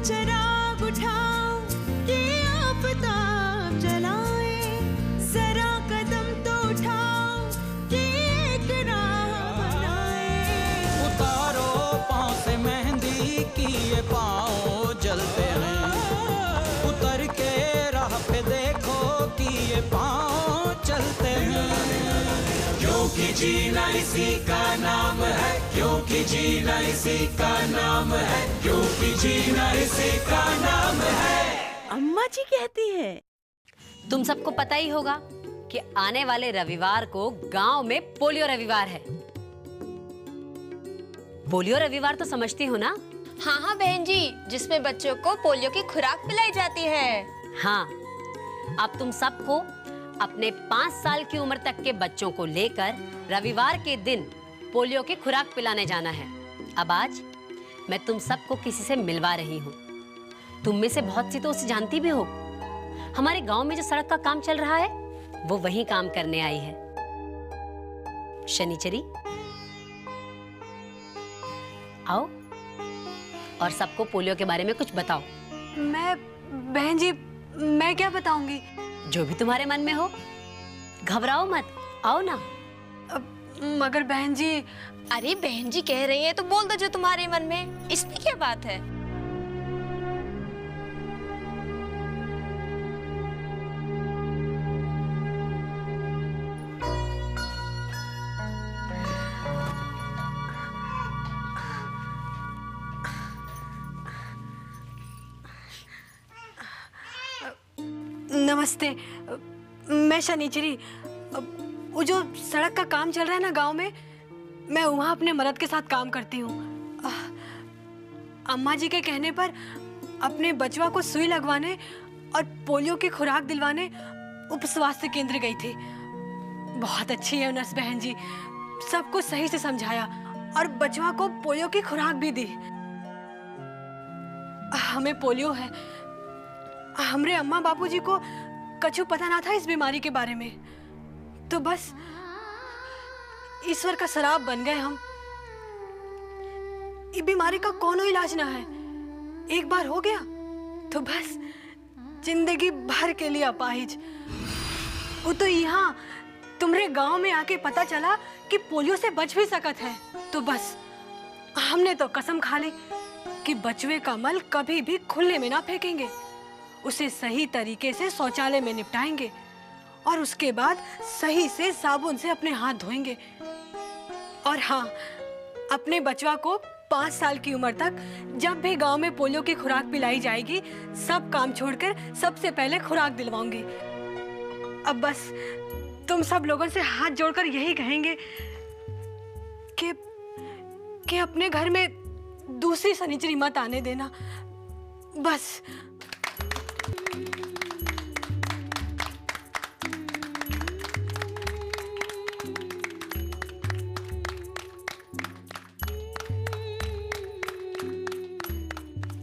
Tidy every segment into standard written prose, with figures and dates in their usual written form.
चिराग उठाओ कि आफताब जलाए, जरा कदम तो उठाओ कि एक राह बनाए। उतारो पाँव से मेहंदी की ये पाँव जलते हैं, उतर के राह पे देखो कि ये पाँव चलते हैं। क्योंकि जीना इसी का नाम है, क्योंकि जीना इसी का नाम है, क्योंकि जीना इसी का नाम है। अम्मा जी कहती है। तुम सबको पता ही होगा कि आने वाले रविवार को गांव में पोलियो रविवार है। पोलियो रविवार तो समझती हो ना? हाँ हाँ बहन जी, जिसमें बच्चों को पोलियो की खुराक पिलाई जाती है। हाँ, अब तुम सबको अपने 5 साल की उम्र तक के बच्चों को लेकर रविवार के दिन पोलियो की खुराक पिलाने जाना है। अब आज मैं तुम सबको किसी से मिलवा रही हूँ। तुम में से बहुत सी तो उसे जानती भी हो। हमारे गांव में जो सड़क का काम चल रहा है वो वही काम करने आई है। शनिचरी, आओ और सबको पोलियो के बारे में कुछ बताओ। बहन जी, मैं क्या बताऊंगी? जो भी तुम्हारे मन में हो, घबराओ मत, आओ ना। मगर बहन जी। अरे बहन जी कह रही है तो बोल दो जो तुम्हारे मन में, इसमें क्या बात है। नमस्ते, मैं शनिचरी। वो जो सड़क का काम चल रहा है ना गांव में, मैं वहाँ अपने मर्द के साथ काम करती हूँ। अम्मा जी के कहने पर अपने बचवा को सुई लगवाने और पोलियो की खुराक दिलवाने उप स्वास्थ्य केंद्र गई थी। बहुत अच्छी है नर्स बहन जी, सब कुछ सही से समझाया और बचवा को पोलियो की खुराक भी दी। हमें पोलियो है। हमरे अम्मा बापूजी को कछु पता ना था इस बीमारी के बारे में, तो बस ईश्वर का शराब बन गए हम। ये बीमारी का कोनो इलाज ना है, एक बार हो गया तो बस जिंदगी भर के लिए अपाहिज। वो तो यहाँ तुम्हारे गांव में आके पता चला कि पोलियो से बच भी सकत है, तो बस हमने तो कसम खा ली कि बचवे का मल कभी भी खुले में ना फेंकेंगे, उसे सही तरीके से शौचालय में निपटाएंगे और उसके बाद सही से साबुन से अपने हाथ धोएंगे। और हाँ, अपने बचवा को 5 साल की उम्र तक जब भी गांव में पोलियो की खुराक पिलाई जाएगी, सब काम छोड़कर सबसे पहले खुराक दिलवाऊंगी। अब बस तुम सब लोगों से हाथ जोड़कर यही कहेंगे कि अपने घर में दूसरी शनिचरी मत आने देना, बस।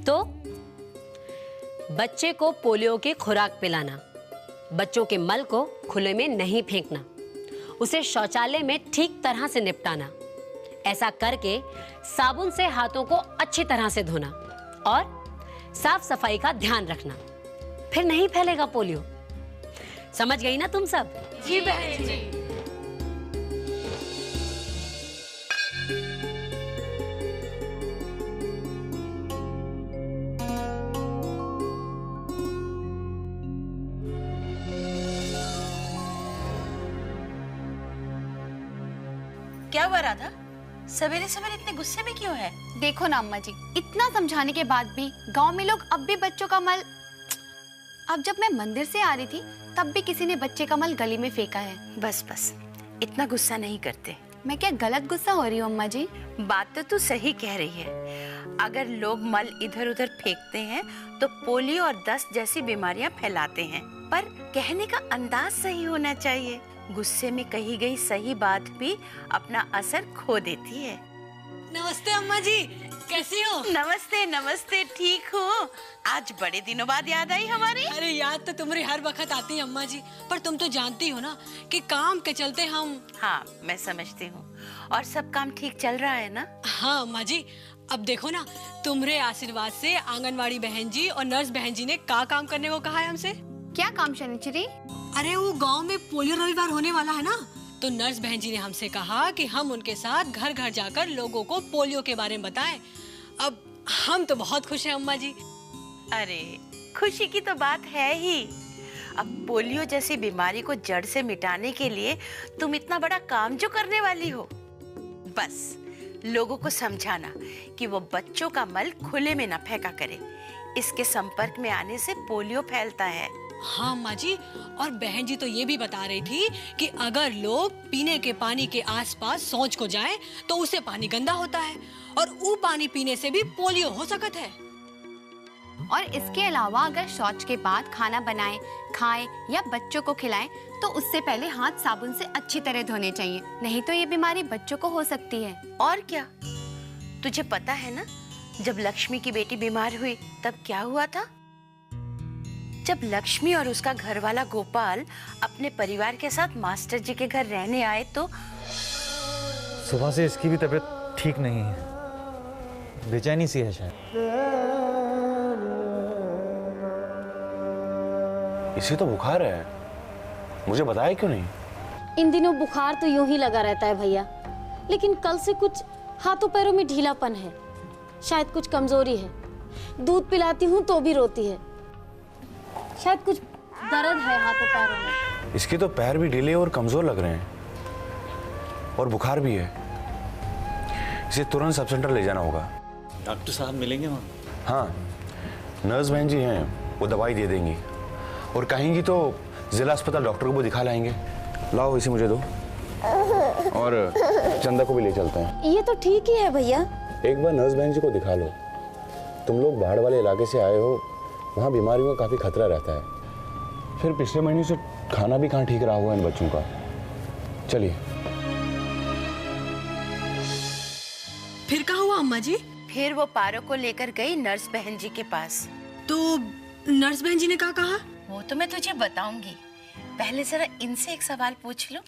तो बच्चे को पोलियो की खुराक पिलाना, बच्चों के मल को खुले में नहीं फेंकना, उसे शौचालय में ठीक तरह से निपटाना, ऐसा करके साबुन से हाथों को अच्छी तरह से धोना और साफ सफाई का ध्यान रखना, फिर नहीं फैलेगा पोलियो। समझ गई ना तुम सब? जी बहन जी। क्या हुआ राधा, सवेरे सवेरे इतने गुस्से में क्यों है? देखो ना अम्मा जी, इतना समझाने के बाद भी गांव में लोग अब भी बच्चों का मल। अब जब मैं मंदिर से आ रही थी तब भी किसी ने बच्चे का मल गली में फेंका है। बस बस, इतना गुस्सा नहीं करते। मैं क्या गलत गुस्सा हो रही हूँ अम्मा जी? बात तो तू सही कह रही है। अगर लोग मल इधर उधर फेंकते हैं तो पोलियो और दस्त जैसी बीमारियां फैलाते हैं, पर कहने का अंदाज सही होना चाहिए। गुस्से में कही गई सही बात भी अपना असर खो देती है। नमस्ते अम्मा जी, कैसी हो? नमस्ते नमस्ते, ठीक हो? आज बड़े दिनों बाद याद आई हमारी। अरे याद तो तुम्हारी हर वक्त आती है अम्मा जी, पर तुम तो जानती हो ना कि काम के चलते हम। हाँ मैं समझती हूँ। और सब काम ठीक चल रहा है ना? हाँ अम्मा जी, अब देखो ना, तुम्हारे आशीर्वाद से आंगनवाड़ी बहन जी और नर्स बहन जी ने का काम करने को कहा है हमसे। क्या काम शनिचरी? अरे वो गांव में पोलियो रविवार होने वाला है ना, तो नर्स बहन जी ने हमसे कहा कि हम उनके साथ घर घर जाकर लोगों को पोलियो के बारे में बताएं। अब हम तो बहुत खुश हैं अम्मा जी। अरे खुशी की तो बात है ही। अब पोलियो जैसी बीमारी को जड़ से मिटाने के लिए तुम इतना बड़ा काम जो करने वाली हो, बस लोगों को समझाना कि वो बच्चों का मल खुले में न फेंका करे। इसके संपर्क में आने से पोलियो फैलता है। हाँ अम्मा जी, और बहन जी तो ये भी बता रही थी कि अगर लोग पीने के पानी के आसपास शौच को जाएं, तो उससे पानी गंदा होता है और वो पानी पीने से भी पोलियो हो सकता है। और इसके अलावा अगर शौच के बाद खाना बनाएं, खाएं या बच्चों को खिलाएं तो उससे पहले हाथ साबुन से अच्छी तरह धोने चाहिए, नहीं तो ये बीमारी बच्चों को हो सकती है। और क्या, तुझे पता है ना, जब लक्ष्मी की बेटी बीमार हुई तब क्या हुआ था? जब लक्ष्मी और उसका घरवाला गोपाल अपने परिवार के साथ मास्टर जी के घर रहने आए तो सुबह से इसकी भी तबीयत ठीक नहीं है, बेचैनी सी है शायद। इसे तो बुखार है, मुझे बताया क्यों नहीं? इन दिनों बुखार तो यूं ही लगा रहता है भैया, लेकिन कल से कुछ हाथों पैरों में ढीलापन है, शायद कुछ कमजोरी है। दूध पिलाती हूँ तो भी रोती है, शायद कुछ दर्द है हाथों पैरों में। इसके तो पैर भी ढीले और कमजोर लग रहे हैं और बुखार भी है। इसे तुरंत सब सेंटर ले जाना होगा। डॉक्टर साहब मिलेंगे वहाँ? हाँ, नर्स बहन जी हैं, वो दवाई दे देंगी और कहेंगी तो जिला अस्पताल डॉक्टर को वो दिखा लाएंगे। लाओ इसे मुझे दो और चंदा को भी ले चलते हैं। ये तो ठीक ही है भैया। एक बार नर्स बहन जी को दिखा लो। तुम लोग बाढ़ वाले इलाके से आए हो, वहाँ बीमारियों का काफी खतरा रहता है। फिर पिछले महीने से खाना भी कहाँ ठीक रहा हुआ है इन बच्चों का। चलिए। फिर क्या हुआ अम्मा जी? फिर वो पारो को लेकर गई नर्स बहन जी के पास। तो नर्स बहन जी ने क्या कहा? वो तो मैं तुझे बताऊंगी, पहले जरा इनसे एक सवाल पूछ लो।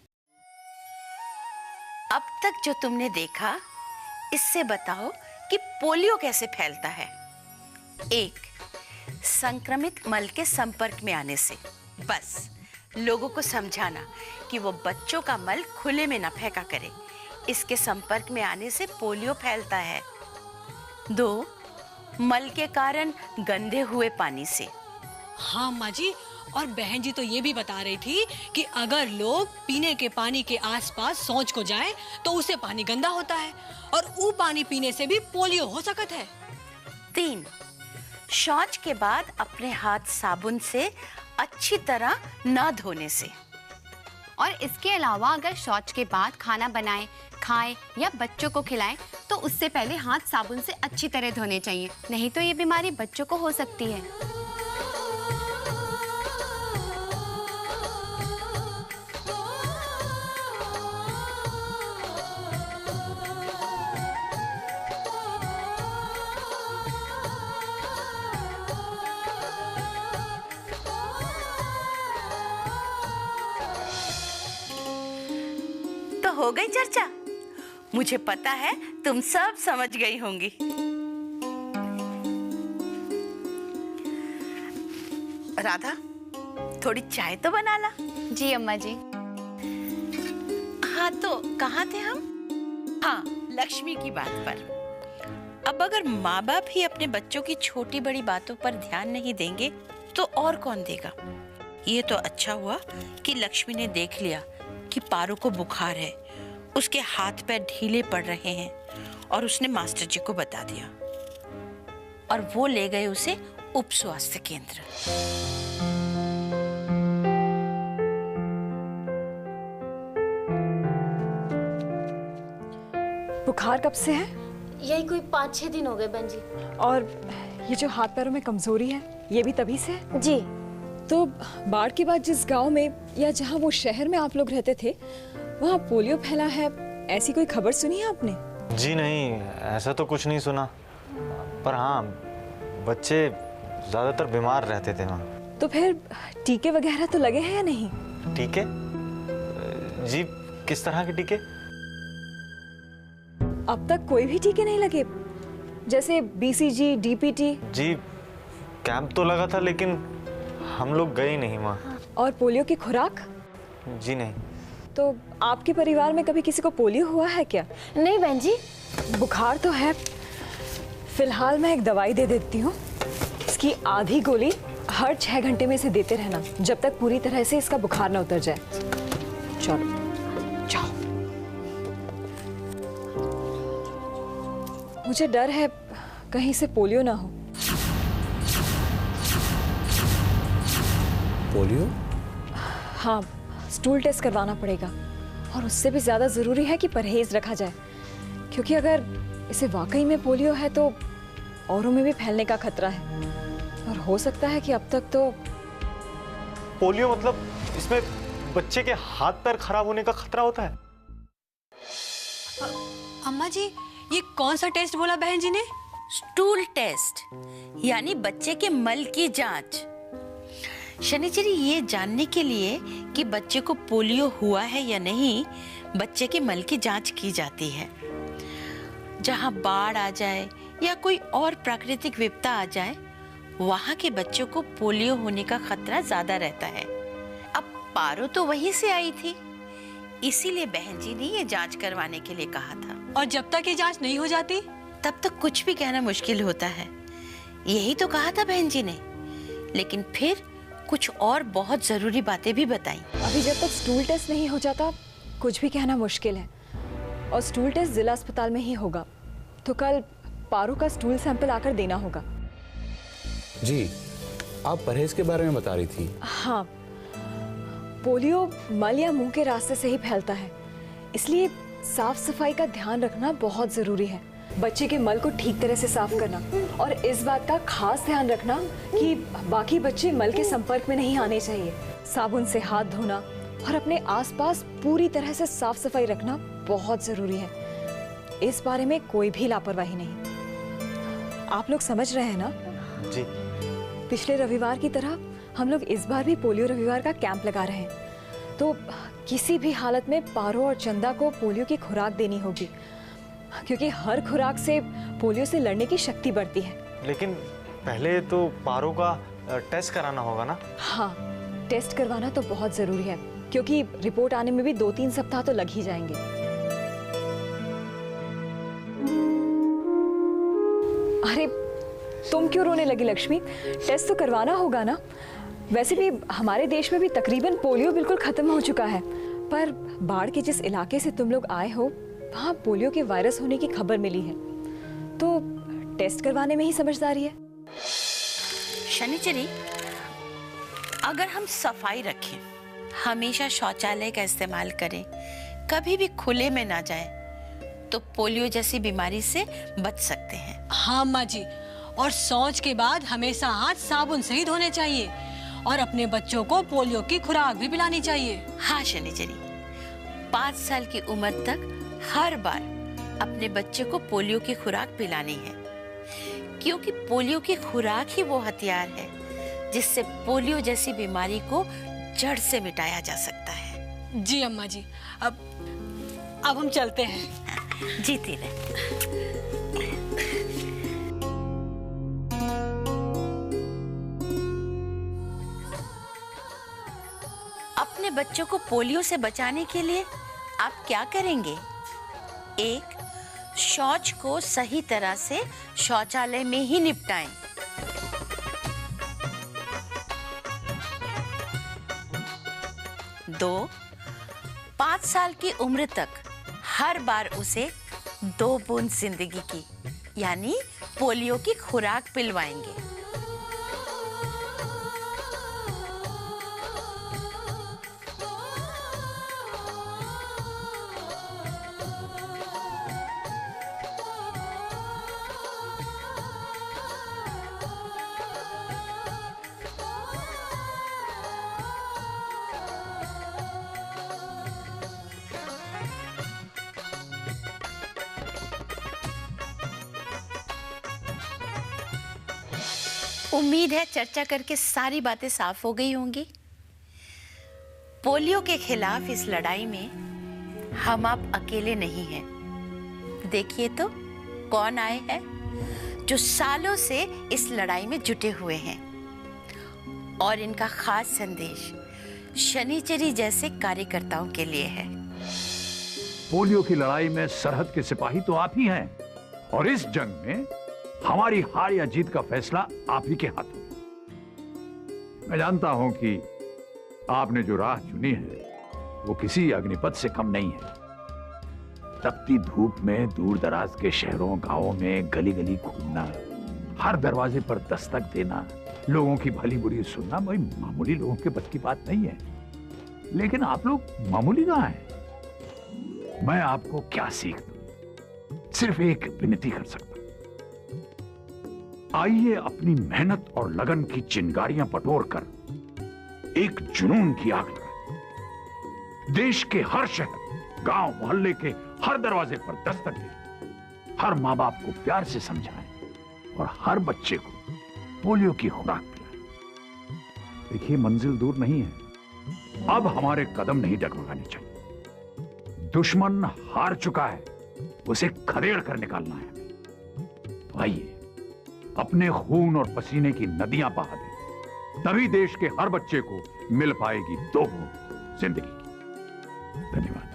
अब तक जो तुमने देखा, इससे बताओ कि पोलियो कैसे फैलता है? 1, संक्रमित मल के संपर्क में आने से। बस लोगों को समझाना कि वो बच्चों का मल खुले में न फेंका करे, इसके संपर्क में आने से पोलियो फैलता है। 2, मल के कारण गंदे हुए पानी से। हाँ अम्मा जी, और बहन जी तो ये भी बता रही थी कि अगर लोग पीने के पानी के आसपास शौच को जाएं, तो उससे पानी गंदा होता है और वो पानी पीने से भी पोलियो हो सकता है। 3, शौच के बाद अपने हाथ साबुन से अच्छी तरह न धोने से। और इसके अलावा अगर शौच के बाद खाना बनाएं, खाएं या बच्चों को खिलाएं तो उससे पहले हाथ साबुन से अच्छी तरह धोने चाहिए, नहीं तो ये बीमारी बच्चों को हो सकती है। तो हो गई चर्चा। मुझे पता है तुम सब समझ गई होंगी। राधा, थोड़ी चाय तो बना ला। जी अम्मा जी। हाँ, तो कहाँ थे हम? हाँ, लक्ष्मी की बात पर। अब अगर माँ बाप ही अपने बच्चों की छोटी बड़ी बातों पर ध्यान नहीं देंगे तो और कौन देगा? ये तो अच्छा हुआ कि लक्ष्मी ने देख लिया कि पारो को बुखार है, उसके हाथ पैर ढीले पड़ रहे हैं और उसने मास्टर जी को बता दिया और वो ले गए उसे उप स्वास्थ्य केंद्र। बुखार कब से है? यही कोई 5-6 दिन हो गए बहन जी। और ये जो हाथ पैरों में कमजोरी है, ये भी तभी से है? जी। तो बाढ़ के बाद जिस गांव में या जहां वो शहर में आप लोग रहते थे, वहां पोलियो फैला है, ऐसी कोई खबर सुनी है आपने? जी नहीं, ऐसा तो कुछ नहीं सुना, पर हाँ बच्चे ज़्यादातर बीमार रहते थे वहाँ। तो फिर टीके वगैरह तो लगे हैं या नहीं? टीके? जी, किस तरह के टीके? अब तक कोई भी टीके नहीं लगे? जैसे BCG, DPT? जी कैंप तो लगा था लेकिन हम लोग गए नहीं माँ। और पोलियो की खुराक? जी नहीं। तो आपके परिवार में कभी किसी को पोलियो हुआ है क्या? नहीं बहन जी। बुखार तो है, फिलहाल मैं एक दवाई दे देती हूँ। इसकी आधी गोली हर 6 घंटे में इसे देते रहना, जब तक पूरी तरह से इसका बुखार ना उतर जाए। चलो जाओ। मुझे डर है कहीं से पोलियो ना हो। पोलियो? हाँ, स्टूल टेस्ट करवाना पड़ेगा और उससे भी ज़्यादा ज़रूरी है कि परहेज रखा जाए, क्योंकि अगर इसे वाकई में पोलियो है तो औरों में भी फैलने का खतरा है और हो सकता है कि अब तक तो। पोलियो मतलब इसमें बच्चे के हाथ पैर खराब होने का खतरा होता है? अम्मा जी, ये कौन सा टेस्ट बोला बहन जी ने? स्टूल टेस्ट, यानी बच्चे के मल की जांच। शनिचरी, ये जानने के लिए कि बच्चे को पोलियो हुआ है या नहीं, बच्चे के मल की जांच की जाती है। जहां बाढ़ आ जाए या कोई और प्राकृतिक विपदा आ जाए, वहां के बच्चों को पोलियो होने का खतरा ज्यादा रहता है। अब पारो तो वहीं से आई थी, इसीलिए बहन जी ने ये जांच करवाने के लिए कहा था। और जब तक ये जांच नहीं हो जाती तब तक कुछ भी कहना मुश्किल होता है। यही तो कहा था बहन जी ने, लेकिन फिर कुछ और बहुत जरूरी बातें भी बताई। अभी जब तक स्टूल टेस्ट नहीं हो जाता कुछ भी कहना मुश्किल है, और स्टूल टेस्ट जिला अस्पताल में ही होगा, तो कल पारो का स्टूल सैंपल आकर देना होगा। जी, आप परहेज के बारे में बता रही थी। हाँ, पोलियो मल या मुंह के रास्ते से ही फैलता है, इसलिए साफ सफाई का ध्यान रखना बहुत जरूरी है। बच्चे के मल को ठीक तरह से साफ करना और इस बात का खास ध्यान रखना कि बाकी बच्चे मल के संपर्क में नहीं आने चाहिए। साबुन से हाथ धोना और अपने आसपास पूरी तरह से साफ सफाई रखना बहुत जरूरी है। इस बारे में कोई भी लापरवाही नहीं। आप लोग समझ रहे हैं ना? जी। पिछले रविवार की तरह हम लोग इस बार भी पोलियो रविवार का कैंप लगा रहे हैं, तो किसी भी हालत में पारो और चंदा को पोलियो की खुराक देनी होगी, क्योंकि हर खुराक से पोलियो से लड़ने की शक्ति बढ़ती है। लेकिन पहले तो पारो का टेस्ट कराना होगा ना? हाँ, टेस्ट करवाना तो बहुत जरूरी है, क्योंकि रिपोर्ट आने में भी 2-3 सप्ताह तो लग ही जाएंगे। अरे तुम क्यों रोने लगी लक्ष्मी? टेस्ट तो करवाना होगा ना। वैसे भी हमारे देश में भी तकरीबन पोलियो बिल्कुल खत्म हो चुका है, पर बाढ़ के जिस इलाके से तुम लोग आए हो वहाँ पोलियो के वायरस होने की खबर मिली है, तो टेस्ट करवाने में ही समझदारी है। शनिचरी, अगर हम सफाई रखें, हमेशा शौचालय का इस्तेमाल करें, कभी भी खुले में ना जाएं, तो पोलियो जैसी बीमारी से बच सकते हैं। हाँ अम्मा जी, और शौच के बाद हमेशा हाथ साबुन से ही धोने चाहिए और अपने बच्चों को पोलियो की खुराक भी पिलानी चाहिए। हाँ शनिचरी, 5 साल की उम्र तक हर बार अपने बच्चे को पोलियो की खुराक पिलानी है, क्योंकि पोलियो की खुराक ही वो हथियार है जिससे पोलियो जैसी बीमारी को जड़ से मिटाया जा सकता है। जी अम्मा जी, अब हम चलते हैं। जीती रहे। अपने बच्चों को पोलियो से बचाने के लिए आप क्या करेंगे? 1, शौच को सही तरह से शौचालय में ही निपटाएं। 2, 5 साल की उम्र तक हर बार उसे 2 बूंद जिंदगी की यानी पोलियो की खुराक पिलवाएंगे। उम्मीद है चर्चा करके सारी बातें साफ हो गई होंगी। पोलियो के खिलाफ इस लड़ाई में हम आप अकेले नहीं हैं। देखिए तो कौन आए हैं। जो सालों से इस लड़ाई में जुटे हुए हैं। और इनका खास संदेश शनिचरी जैसे कार्यकर्ताओं के लिए है। पोलियो की लड़ाई में सरहद के सिपाही तो आप ही हैं, और इस जंग में हमारी हार या जीत का फैसला आप ही के हाथों में। मैं जानता हूं कि आपने जो राह चुनी है वो किसी अग्निपथ से कम नहीं है। तपती धूप में दूर दराज के शहरों गांवों में गली गली घूमना, हर दरवाजे पर दस्तक देना, लोगों की भली बुरी सुनना, भाई मामूली लोगों के बस की बात नहीं है। लेकिन आप लोग मामूली कहां हैं? मैं आपको क्या सीख दूं? सिर्फ एक विनती कर सकता हूं। आइए अपनी मेहनत और लगन की चिंगारियां बटोर कर एक जुनून की आग लगाएं। देश के हर शहर, गांव, मोहल्ले के हर दरवाजे पर दस्तक दें। हर माँ बाप को प्यार से समझाएं और हर बच्चे को पोलियो की खुराक पिलाएं। देखिए, मंजिल दूर नहीं है। अब हमारे कदम नहीं डगमगाने चाहिए। दुश्मन हार चुका है, उसे खदेड़ कर निकालना है। तो आइए अपने खून और पसीने की नदियां बहा दें, तभी देश के हर बच्चे को मिल पाएगी दो बूंद जिंदगी की। धन्यवाद।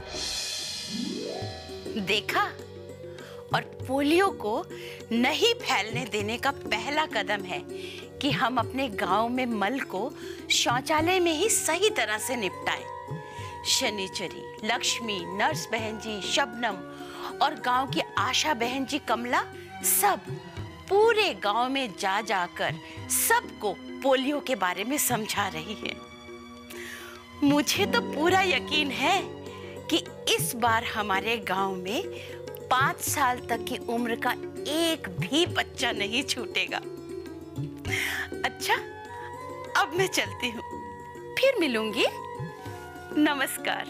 देखा, और पोलियो को नहीं फैलने देने का पहला कदम है कि हम अपने गांव में मल को शौचालय में ही सही तरह से निपटाएं। शनिचरी, लक्ष्मी, नर्स बहन जी, शबनम और गांव की आशा बहन जी कमला सब पूरे गांव में जा जाकर सबको पोलियो के बारे में समझा रही है। मुझे तो पूरा यकीन है कि इस बार हमारे गांव में 5 साल तक की उम्र का एक भी बच्चा नहीं छूटेगा। अच्छा, अब मैं चलती हूँ, फिर मिलूंगी। नमस्कार।